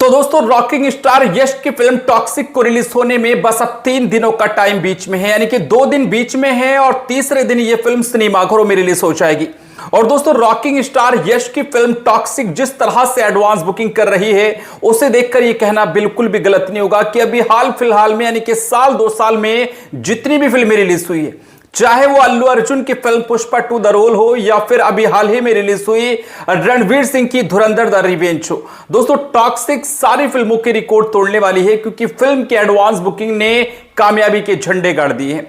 तो दोस्तों rocking star यश की फिल्म टॉक्सिक को रिलीज होने में बस अब 3 दिनों का टाइम बीच में है, यानी कि 2 दिन बीच में है और तीसरे दिन ये फिल्म सिनेमाघरों में रिलीज हो जाएगी। और दोस्तों रॉकिंग स्टार यश की फिल्म टॉक्सिक जिस तरह से एडवांस बुकिंग कर रही है उसे देखकर यह कहना बिल्कुल भी गलत नहीं होगा कि अभी हाल फिलहाल में यानी कि साल 2 साल में जितनी भी फिल्में रिलीज हुई है, चाहे वो अल्लू अर्जुन की फिल्म पुष्पा 2 द रोल हो या फिर अभी हाल ही में रिलीज हुई रणवीर सिंह की धुरंधर द रिवेंज हो, दोस्तों टॉक्सिक सारी फिल्मों के रिकॉर्ड तोड़ने वाली है क्योंकि फिल्म की एडवांस बुकिंग ने कामयाबी के झंडे गाड़ दिए हैं।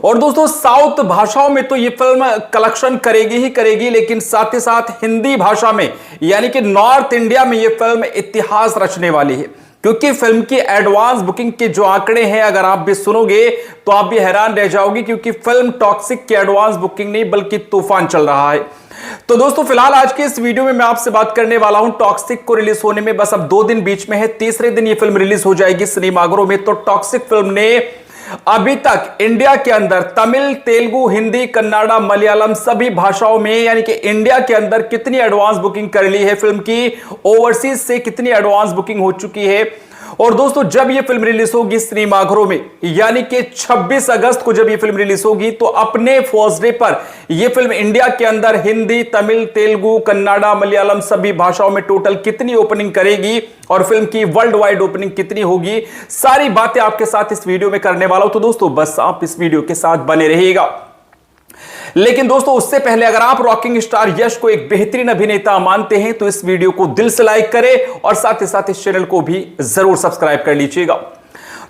और दोस्तों साउथ भाषाओं में तो ये फिल्म कलेक्शन करेगी ही करेगी, लेकिन साथ ही साथ हिंदी भाषा में यानी कि नॉर्थ इंडिया में ये फिल्म इतिहास रचने वाली है क्योंकि फिल्म की एडवांस बुकिंग के जो आंकड़े हैं अगर आप भी सुनोगे तो आप भी हैरान रह जाओगे क्योंकि फिल्म टॉक्सिक की एडवांस बुकिंग नहीं बल्कि तूफान चल रहा है। तो दोस्तों फिलहाल आज के इस वीडियो में मैं आपसे बात करने वाला हूं टॉक्सिक को रिलीज होने में बस अब 2 दिन बीच में है, तीसरे दिन ये फिल्म रिलीज हो जाएगी सिनेमाघरों में। तो टॉक्सिक फिल्म ने अभी तक इंडिया के अंदर तमिल, तेलुगु, हिंदी, कन्नड़ा, मलयालम सभी भाषाओं में यानी कि इंडिया के अंदर कितनी एडवांस बुकिंग कर ली है फिल्म की, ओवरसीज से कितनी एडवांस बुकिंग हो चुकी है। और दोस्तों जब यह फिल्म रिलीज होगी सिनेमाघरों में यानी कि 26 अगस्त को जब यह फिल्म रिलीज होगी तो अपने फर्स्ट डे पर यह फिल्म इंडिया के अंदर हिंदी, तमिल, तेलुगु, कन्नड़ा, मलयालम सभी भाषाओं में टोटल कितनी ओपनिंग करेगी और फिल्म की वर्ल्ड वाइड ओपनिंग कितनी होगी, सारी बातें आपके साथ इस वीडियो में करने वाला हूं। तो दोस्तों बस आप इस वीडियो के साथ बने रहिएगा। लेकिन दोस्तों उससे पहले अगर आप रॉकिंग स्टार यश को एक बेहतरीन अभिनेता मानते हैं तो इस वीडियो को दिल से लाइक करें और साथ ही साथ इस चैनल को भी जरूर सब्सक्राइब कर लीजिएगा।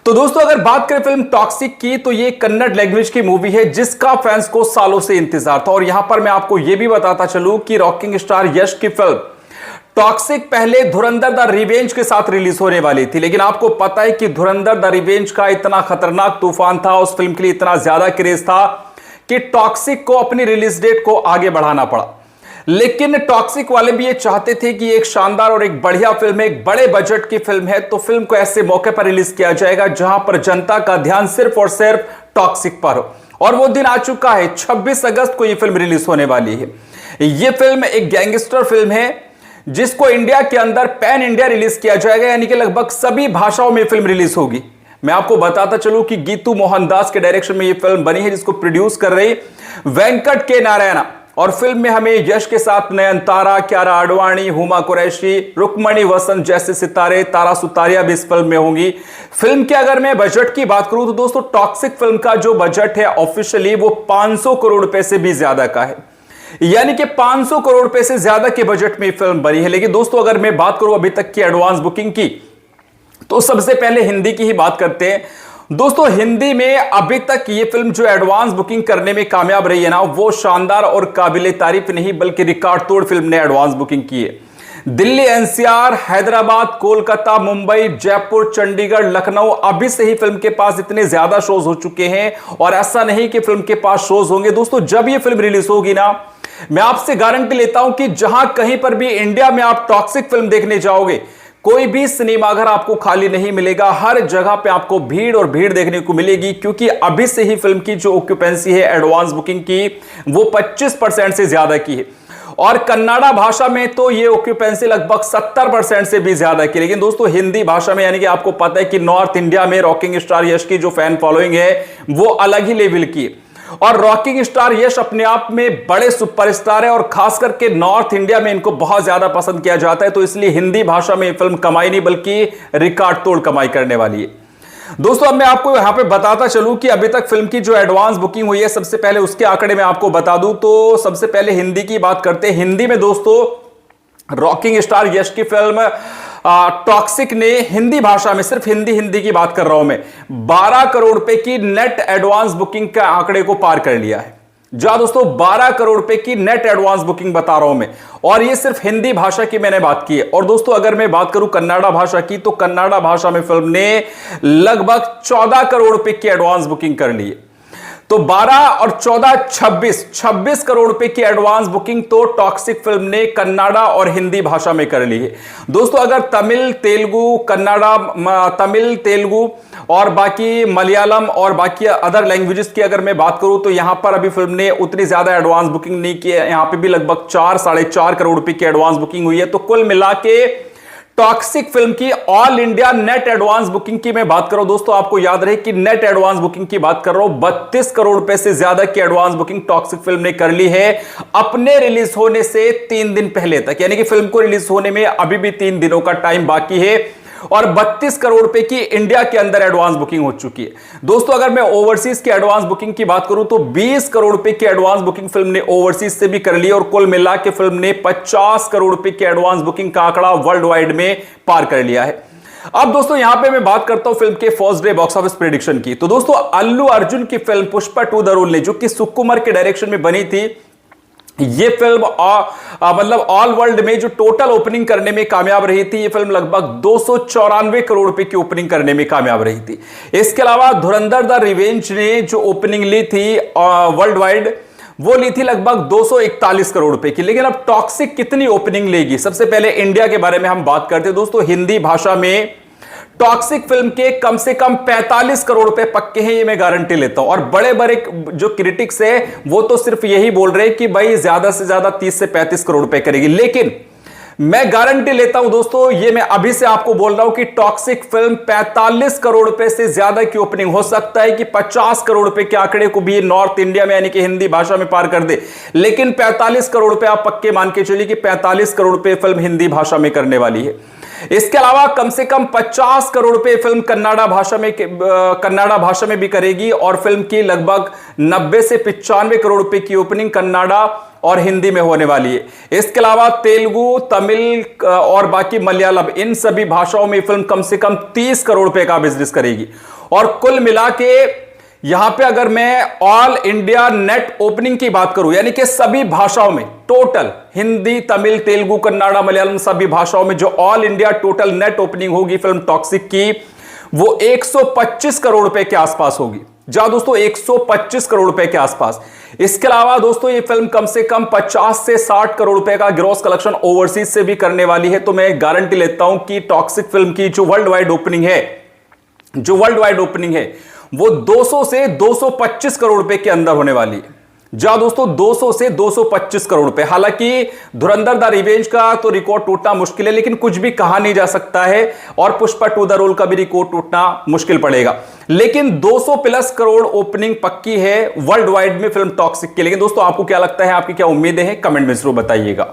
तो दोस्तों अगर बात करें फिल्म टॉक्सिक की तो ये कन्नड़ लैंग्वेज की मूवी है जिसका फैंस को सालों से इंतजार था। और यहां पर मैं आपको यह भी बताता चलूं कि रॉकिंग स्टार यश की फिल्म टॉक्सिक पहले धुरंधर द रिवेंज के साथ रिलीज होने वाली थी, लेकिन आपको पता है कि धुरंधर द रिवेंज का इतना खतरनाक तूफान था, उस फिल्म के लिए इतना ज्यादा क्रेज था कि टॉक्सिक को अपनी रिलीज डेट को आगे बढ़ाना पड़ा। लेकिन टॉक्सिक वाले भी ये चाहते थे कि एक शानदार और एक बढ़िया फिल्म है, एक बड़े बजट की फिल्म है, तो फिल्म को ऐसे मौके पर रिलीज किया जाएगा जहां पर जनता का ध्यान सिर्फ और सिर्फ टॉक्सिक पर हो। और वो दिन आ चुका है, 26 अगस्त को यह फिल्म रिलीज होने वाली है। यह फिल्म एक गैंगस्टर फिल्म है जिसको इंडिया के अंदर पैन इंडिया रिलीज किया जाएगा, यानी कि लगभग सभी भाषाओं में फिल्म रिलीज होगी। मैं आपको बताता चलूं कि गीतू मोहनदास के डायरेक्शन में यह फिल्म बनी है जिसको प्रोड्यूस कर रही वेंकट के नारायणा। और फिल्म में हमें यश के साथ नयनतारा, क्यारा आडवाणी, हुमा कुरैशी, रुक्मणी वसंत जैसे सितारे, तारा सुतारिया भी इस फिल्म में होंगी। फिल्म के अगर मैं बजट की बात करूं तो दोस्तों टॉक्सिक फिल्म का जो बजट है ऑफिशियली वो 500 करोड़ रुपए से भी ज्यादा का है, यानी कि 500 करोड़ रुपए से ज्यादा के बजट में फिल्म बनी है। लेकिन दोस्तों अगर मैं बात करूं अभी तक की एडवांस बुकिंग की तो सबसे पहले हिंदी की ही बात करते हैं। दोस्तों हिंदी में अभी तक ये फिल्म जो एडवांस बुकिंग करने में कामयाब रही है ना, वो शानदार और काबिले तारीफ नहीं बल्कि रिकॉर्ड तोड़ फिल्म ने एडवांस बुकिंग की है। दिल्ली, एनसीआर, हैदराबाद, कोलकाता, मुंबई, जयपुर, चंडीगढ़, लखनऊ अभी से ही फिल्म के पास इतने ज्यादा शोज हो चुके हैं और ऐसा नहीं कि फिल्म के पास शोज होंगे। दोस्तों जब ये फिल्म रिलीज होगी ना, मैं आपसे गारंटी लेता हूं कि जहां कहीं पर भी इंडिया में आप टॉक्सिक फिल्म देखने जाओगे कोई भी सिनेमाघर आपको खाली नहीं मिलेगा, हर जगह पे आपको भीड़ और भीड़ देखने को मिलेगी क्योंकि अभी से ही फिल्म की जो ऑक्यूपेंसी है एडवांस बुकिंग की वो 25% से ज्यादा की है। और कन्नड़ा भाषा में तो ये ऑक्यूपेंसी लगभग 70% से भी ज्यादा की। लेकिन दोस्तों हिंदी भाषा में यानी कि आपको पता है कि नॉर्थ इंडिया में रॉकिंग स्टार यश की जो फैन फॉलोइंग है वो अलग ही लेवल की है। और रॉकिंग स्टार यश अपने आप में बड़े सुपरस्टार है और खास करके नॉर्थ इंडिया में इनको बहुत ज्यादा पसंद किया जाता है, तो इसलिए हिंदी भाषा में फिल्म कमाई नहीं बल्कि रिकॉर्ड तोड़ कमाई करने वाली है। दोस्तों अब मैं आपको यहां पे बताता चलूं कि अभी तक फिल्म की जो एडवांस बुकिंग हुई है, सबसे पहले उसके आंकड़े मैं आपको बता दूं। तो सबसे पहले हिंदी की बात करते हैं। हिंदी में दोस्तों रॉकिंग स्टार यश की फिल्म टॉक्सिक ने हिंदी भाषा में, सिर्फ हिंदी की बात कर रहा हूं मैं, 12 करोड़ रुपए की नेट एडवांस बुकिंग के आंकड़े को पार कर लिया है। जहां दोस्तों 12 करोड़ रुपए की नेट एडवांस बुकिंग बता रहा हूं मैं, और ये सिर्फ हिंदी भाषा की मैंने बात की है। और दोस्तों अगर मैं बात करूं कन्नड़ा भाषा की तो कन्नड़ा भाषा में फिल्म ने लगभग 14 करोड़ रुपए की एडवांस बुकिंग कर ली है। तो 12 और 14 26 करोड़ रुपए की एडवांस बुकिंग तो टॉक्सिक फिल्म ने कन्नड़ा और हिंदी भाषा में कर ली है। दोस्तों अगर तमिल, तेलुगु और बाकी मलयालम और बाकी अदर लैंग्वेजेस की अगर मैं बात करूं तो यहां पर अभी फिल्म ने उतनी ज्यादा एडवांस बुकिंग नहीं की है। यहां पे भी लगभग 4 साढ़े 4 करोड़ रुपए की एडवांस बुकिंग हुई है। तो कुल मिला के टॉक्सिक फिल्म की all India net advance booking की मैं बात कर रहा हूं दोस्तों, आपको याद रहे कि नेट एडवांस बुकिंग की बात कर रहा हूं। 32 करोड़ रुपए से ज्यादा की एडवांस बुकिंग टॉक्सिक फिल्म ने कर ली है अपने रिलीज होने से 3 दिन पहले तक, यानी कि फिल्म को रिलीज होने में अभी भी 3 दिनों का टाइम बाकी है और 32 करोड़ रुपए की इंडिया के अंदर एडवांस बुकिंग हो चुकी है। दोस्तों अगर मैं ओवरसीज की एडवांस बुकिंग की बात करूं तो 20 करोड़ रुपए की एडवांस बुकिंग फिल्म ने ओवरसीज से भी कर ली और कुल मिला के फिल्म ने 50 करोड़ रुपए की एडवांस बुकिंग का आंकड़ा वर्ल्ड वाइड में पार कर लिया है। अब दोस्तों यहां पे मैं बात करता हूं फिल्म के first day box office prediction की। तो दोस्तों अल्लू अर्जुन की फिल्म पुष्पा 2 द रूल ने, जो कि सुकुमार के डायरेक्शन में बनी थी, ये फिल्म मतलब ऑल वर्ल्ड में जो टोटल ओपनिंग करने में कामयाब रही थी, ये फिल्म लगभग 294 करोड़ रुपए की ओपनिंग करने में कामयाब रही थी। इसके अलावा धुरंधर द रिवेंज ने जो ओपनिंग ली थी वर्ल्ड वाइड, वो ली थी लगभग 241 करोड़ रुपए की। लेकिन अब टॉक्सिक कितनी ओपनिंग लेगी, सबसे पहले इंडिया के बारे में हम बात करते हैं दोस्तों। हिंदी भाषा में टॉक्सिक फिल्म के कम से कम 45 करोड़ रुपए पक्के हैं, ये मैं गारंटी लेता हूं। और बड़े बड़े जो क्रिटिक्स है वो तो सिर्फ यही बोल रहे हैं कि भाई ज्यादा से ज्यादा 30 से 35 करोड़ रुपए करेगी, लेकिन मैं गारंटी लेता हूं दोस्तों, ये मैं अभी से आपको बोल रहा हूं कि टॉक्सिक फिल्म 45 करोड़ रुपए से ज्यादा की ओपनिंग, हो सकता है कि 50 करोड़ रुपए के आंकड़े को भी नॉर्थ इंडिया में यानी कि हिंदी भाषा में पार कर दे, लेकिन 45 करोड़ रुपए आप पक्के मान के चलिए कि 45 करोड़ रुपए फिल्म हिंदी भाषा में करने वाली है। इसके अलावा कम से कम 50 करोड़ रुपए फिल्म कन्नाडा भाषा में भी करेगी और फिल्म की लगभग 90 से 95 करोड़ रुपए की ओपनिंग कन्नाडा और हिंदी में होने वाली है। इसके अलावा तेलुगु, तमिल और बाकी मलयालम, इन सभी भाषाओं में फिल्म कम से कम 30 करोड़ रुपए का बिजनेस करेगी। और कुल मिला के यहां पे अगर मैं ऑल इंडिया नेट ओपनिंग की बात करूं, यानी कि सभी भाषाओं में टोटल हिंदी, तमिल, तेलुगु, कन्नाडा, मलयालम सभी भाषाओं में जो all India total net opening होगी फिल्म टॉक्सिक की, वो 125 करोड़ रुपए के आसपास होगी। जहां दोस्तों 125 करोड़ रुपए के आसपास। इसके अलावा दोस्तों ये फिल्म कम से कम 50 से 60 करोड़ रुपए का ग्रॉस कलेक्शन ओवरसीज से भी करने वाली है। तो मैं गारंटी लेता हूं कि टॉक्सिक फिल्म की जो वर्ल्ड वाइड ओपनिंग है वो 200 से 225 करोड़ रुपए के अंदर होने वाली है। जहां दोस्तों 200 से 225 करोड़ रुपए। हालांकि धुरंधर द रिवेंज का तो रिकॉर्ड टूटना मुश्किल है, लेकिन कुछ भी कहा नहीं जा सकता है और पुष्पा 2 द रूल का भी रिकॉर्ड टूटना मुश्किल पड़ेगा। लेकिन 200 प्लस करोड़ ओपनिंग पक्की है वर्ल्ड वाइड में फिल्म टॉक्सिक के। लेकिन दोस्तों आपको क्या लगता है, आपकी क्या उम्मीदें हैं, कमेंट में जरूर बताइएगा।